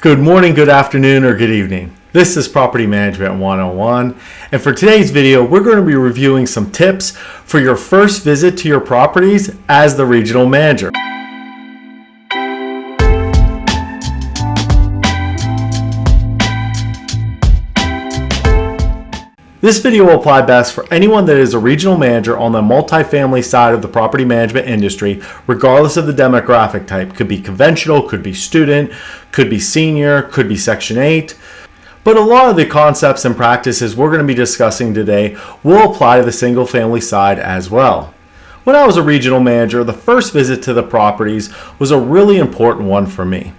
Good morning, good afternoon, or good evening. This is Property Management 101, and for today's video, we're going to be reviewing some tips for your first visit to your properties as the regional manager. This video will apply best for anyone that is a regional manager on the multifamily side of the property management industry, regardless of the demographic type. Could be conventional, could be student, could be senior, could be Section 8. But a lot of the concepts and practices we're going to be discussing today will apply to the single family side as well. When I was a regional manager, the first visit to the properties was a really important one for me.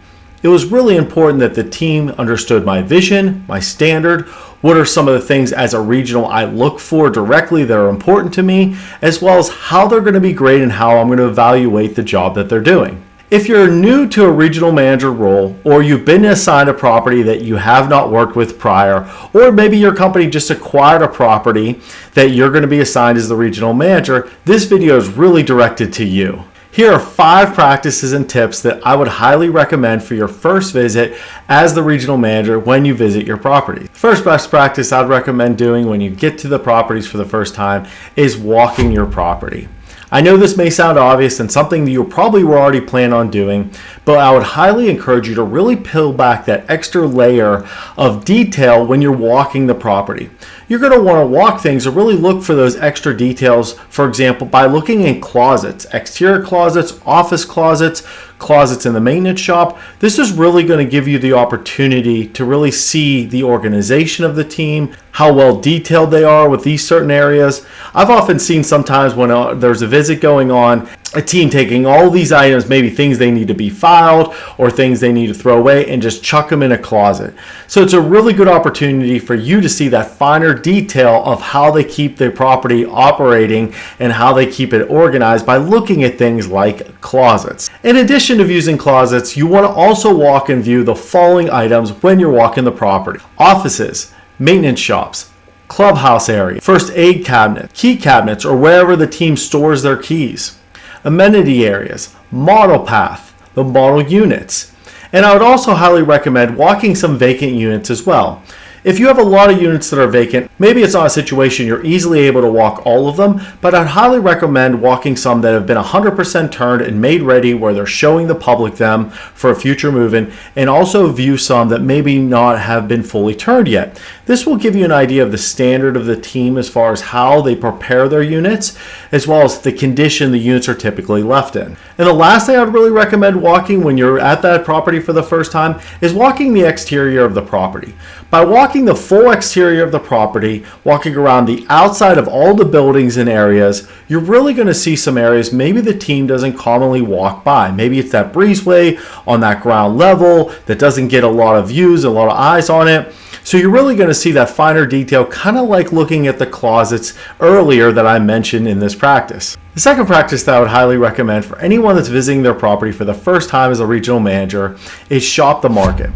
It was really important that the team understood my vision, my standard, what are some of the things as a regional I look for directly that are important to me, as well as how they're going to be great and how I'm going to evaluate the job that they're doing. If you're new to a regional manager role, or you've been assigned a property that you have not worked with prior, or maybe your company just acquired a property that you're going to be assigned as the regional manager, this video is really directed to you. Here are 5 practices and tips that I would highly recommend for your first visit as the regional manager when you visit your property. First best practice I'd recommend doing when you get to the properties for the first time is walking your property. I know this may sound obvious and something that you probably were already planning on doing, but I would highly encourage you to really peel back that extra layer of detail when you're walking the property. You're going to want to walk things or really look for those extra details, for example, by looking in closets, exterior closets, office closets, closets in the maintenance shop. This is really going to give you the opportunity to really see the organization of the team, how well detailed they are with these certain areas. I've often seen sometimes when there's a visit going on, a team taking all these items, maybe things they need to be filed or things they need to throw away, and just chuck them in a closet. So it's a really good opportunity for you to see that finer detail of how they keep their property operating and how they keep it organized by looking at things like closets. In addition to using closets, you want to also walk and view the following items when you're walking the property: offices, maintenance shops, clubhouse area, first aid cabinet, key cabinets, or wherever the team stores their keys, amenity areas, model path, the model units. And I would also highly recommend walking some vacant units as well. If you have a lot of units that are vacant, maybe it's not a situation you're easily able to walk all of them, but I'd highly recommend walking some that have been 100% turned and made ready where they're showing the public them for a future move-in, and also view some that maybe not have been fully turned yet. This will give you an idea of the standard of the team as far as how they prepare their units, as well as the condition the units are typically left in. And the last thing I would really recommend walking when you're at that property for the first time is walking the exterior of the property. By walking the full exterior of the property, walking around the outside of all the buildings and areas, you're really going to see some areas maybe the team doesn't commonly walk by. Maybe it's that breezeway on that ground level that doesn't get a lot of views, a lot of eyes on it. So you're really going to see that finer detail, kind of like looking at the closets earlier that I mentioned in this practice. The second practice that I would highly recommend for anyone that's visiting their property for the first time as a regional manager is shop the market.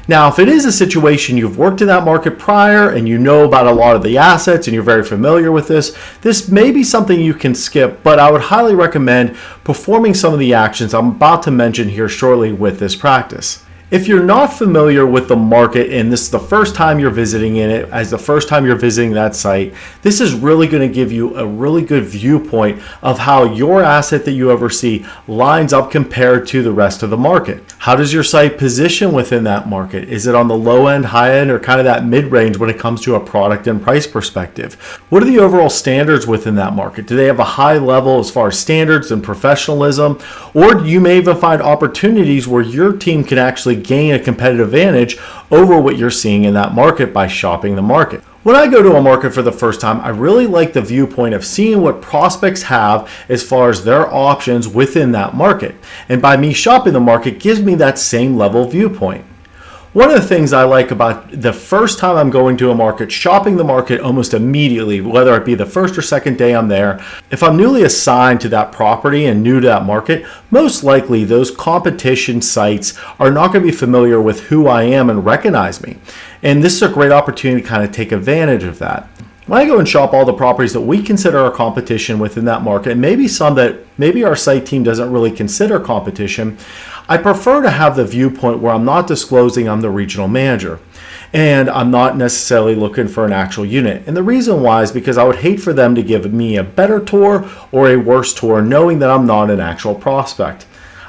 Now, if it is a situation you've worked in that market prior and you know about a lot of the assets and you're very familiar with this may be something you can skip, but I would highly recommend performing some of the actions I'm about to mention here shortly with this practice. If you're not familiar with the market and this is the first time you're visiting in it, as the first time you're visiting that site, this is really going to give you a really good viewpoint of how your asset that you oversee lines up compared to the rest of the market. How does your site position within that market? Is it on the low end, high end, or kind of that mid-range when it comes to a product and price perspective? What are the overall standards within that market? Do they have a high level as far as standards and professionalism? Or you may even find opportunities where your team can actually gain a competitive advantage over what you're seeing in that market by shopping the market. When I go to a market for the first time, I really like the viewpoint of seeing what prospects have as far as their options within that market. And by me shopping the market gives me that same level viewpoint. One of the things I like about the first time I'm going to a market, shopping the market almost immediately, whether it be the first or second day I'm there, if I'm newly assigned to that property and new to that market, most likely those competition sites are not going to be familiar with who I am and recognize me. And this is a great opportunity to kind of take advantage of that. When I go and shop all the properties that we consider our competition within that market, and maybe some that maybe our site team doesn't really consider competition, I prefer to have the viewpoint where I'm not disclosing I'm the regional manager and I'm not necessarily looking for an actual unit. And the reason why is because I would hate for them to give me a better tour or a worse tour knowing that I'm not an actual prospect.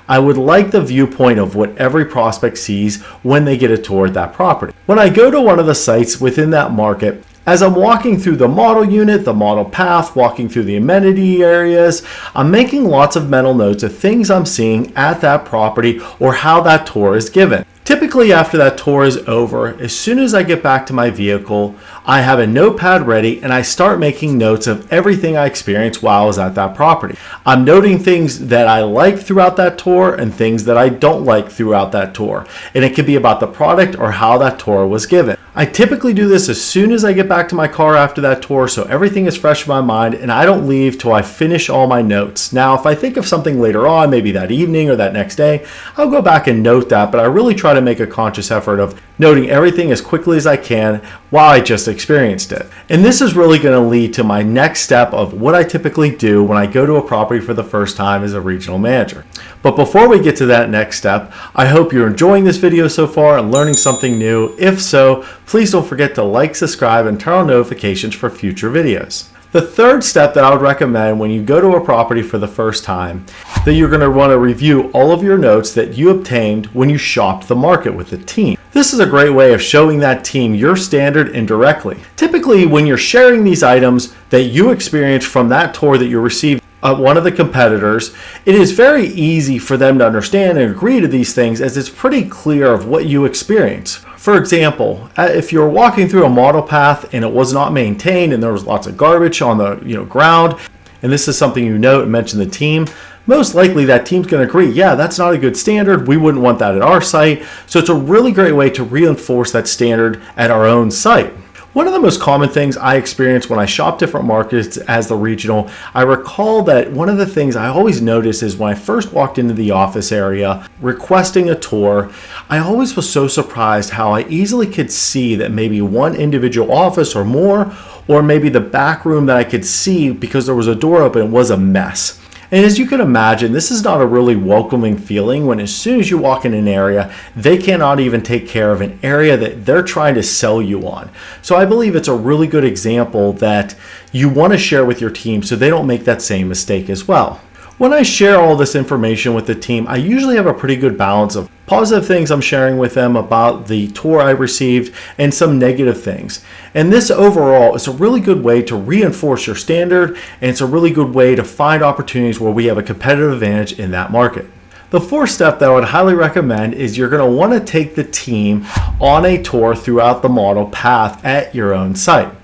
I would like the viewpoint of what every prospect sees when they get a tour at that property. When I go to one of the sites within that market, as I'm walking through the model unit, the model path, walking through the amenity areas, I'm making lots of mental notes of things I'm seeing at that property or how that tour is given. Typically after that tour is over, as soon as I get back to my vehicle, I have a notepad ready and I start making notes of everything I experienced while I was at that property. I'm noting things that I like throughout that tour and things that I don't like throughout that tour. And it could be about the product or how that tour was given. I typically do this as soon as I get back to my car after that tour, so everything is fresh in my mind and I don't leave till I finish all my notes. Now, if I think of something later on, maybe that evening or that next day, I'll go back and note that, but I really try to make a conscious effort of noting everything as quickly as I can while I just experienced it. And this is really going to lead to my next step of what I typically do when I go to a property for the first time as a regional manager. But before we get to that next step, I hope you're enjoying this video so far and learning something new. If so, please don't forget to like, subscribe, and turn on notifications for future videos. The third step that I would recommend when you go to a property for the first time, that you're going to want to review all of your notes that you obtained when you shopped the market with the team. This is a great way of showing that team your standard indirectly. Typically, when you're sharing these items that you experienced from that tour that you received at one of the competitors, it is very easy for them to understand and agree to these things as it's pretty clear of what you experience. For example, if you're walking through a model path and it was not maintained and there was lots of garbage on the ground, and this is something you note and mention the team, most likely that team's going to agree, yeah, that's not a good standard. We wouldn't want that at our site. So it's a really great way to reinforce that standard at our own site. One of the most common things I experience when I shop different markets as the regional, I recall that one of the things I always notice is when I first walked into the office area requesting a tour, I always was so surprised how I easily could see that maybe one individual office or more, or maybe the back room that I could see because there was a door open was a mess. And as you can imagine, this is not a really welcoming feeling when as soon as you walk in an area, they cannot even take care of an area that they're trying to sell you on. So I believe it's a really good example that you want to share with your team so they don't make that same mistake as well. When I share all this information with the team, I usually have a pretty good balance of positive things I'm sharing with them about the tour I received and some negative things. And this overall is a really good way to reinforce your standard, and it's a really good way to find opportunities where we have a competitive advantage in that market. The fourth step that I would highly recommend is you're going to want to take the team on a tour throughout the model path at your own site.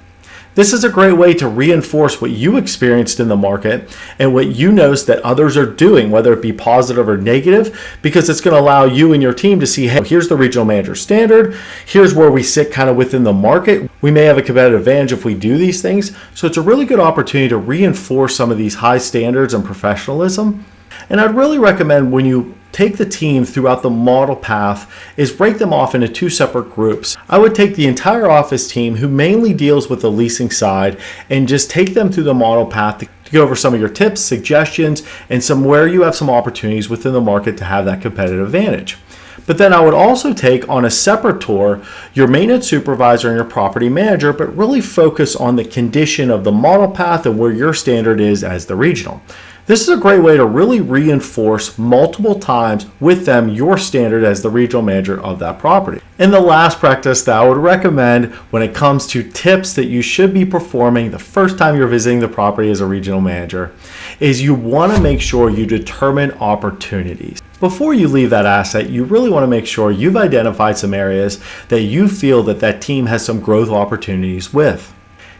This is a great way to reinforce what you experienced in the market and what you notice that others are doing, whether it be positive or negative, because it's going to allow you and your team to see, hey, here's the regional manager standard. Here's where we sit kind of within the market. We may have a competitive advantage if we do these things. So it's a really good opportunity to reinforce some of these high standards and professionalism. And I'd really recommend when you take the team throughout the model path is break them off into two separate groups. I would take the entire office team who mainly deals with the leasing side and just take them through the model path to go over some of your tips, suggestions, and some where you have some opportunities within the market to have that competitive advantage. But then I would also take on a separate tour your maintenance supervisor and your property manager, but really focus on the condition of the model path and where your standard is as the regional. This is a great way to really reinforce multiple times with them your standard as the regional manager of that property. And the last practice that I would recommend when it comes to tips that you should be performing the first time you're visiting the property as a regional manager is you want to make sure you determine opportunities. Before you leave that asset, you really want to make sure you've identified some areas that you feel that that team has some growth opportunities with.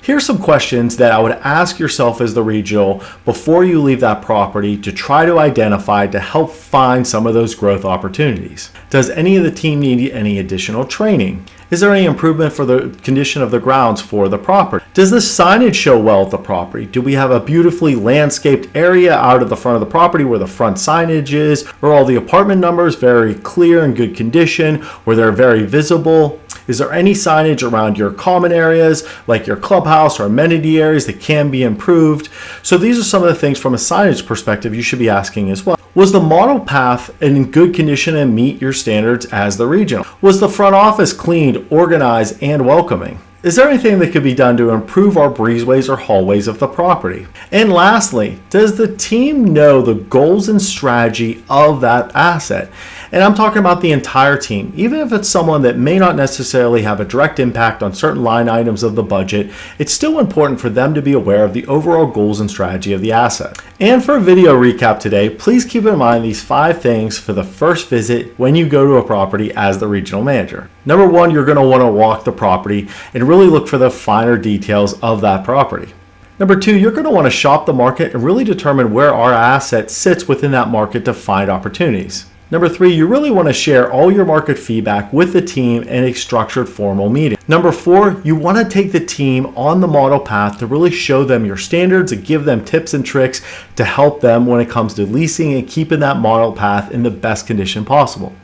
Here's some questions that I would ask yourself as the regional before you leave that property to try to identify to help find some of those growth opportunities. Does any of the team need any additional training? Is there any improvement for the condition of the grounds for the property? Does the signage show well at the property? Do we have a beautifully landscaped area out of the front of the property where the front signage is? Are all the apartment numbers very clear and good condition, where they're very visible? Is there any signage around your common areas, like your clubhouse or amenity areas, that can be improved? So these are some of the things from a signage perspective you should be asking as well. Was the model path in good condition and meet your standards as the regional? Was the front office cleaned, organized, and welcoming? Is there anything that could be done to improve our breezeways or hallways of the property? And lastly, does the team know the goals and strategy of that asset? And I'm talking about the entire team. Even if it's someone that may not necessarily have a direct impact on certain line items of the budget, it's still important for them to be aware of the overall goals and strategy of the asset. And for a video recap today, please keep in mind these 5 things for the first visit when you go to a property as the regional manager. Number 1, you're going to want to walk the property and really look for the finer details of that property. Number 2, you're going to want to shop the market and really determine where our asset sits within that market to find opportunities. Number 3, you really want to share all your market feedback with the team in a structured formal meeting. Number 4, you want to take the team on the model path to really show them your standards and give them tips and tricks to help them when it comes to leasing and keeping that model path in the best condition possible.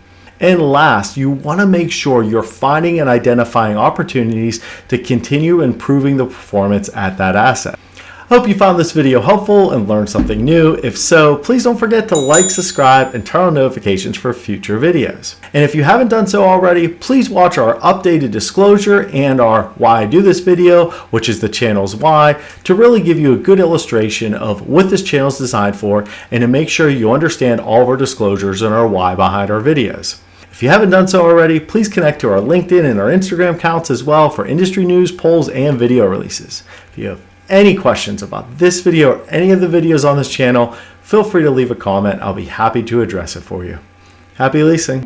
And last, you want to make sure you're finding and identifying opportunities to continue improving the performance at that asset. Hope you found this video helpful and learned something new. If so, please don't forget to like, subscribe, and turn on notifications for future videos. And if you haven't done so already, please watch our updated disclosure and our Why I Do This video, which is the channel's why, to really give you a good illustration of what this channel is designed for and to make sure you understand all of our disclosures and our why behind our videos. If you haven't done so already, please connect to our LinkedIn and our Instagram accounts as well for industry news, polls, and video releases. If you have any questions about this video or any of the videos on this channel, feel free to leave a comment. I'll be happy to address it for you. Happy leasing.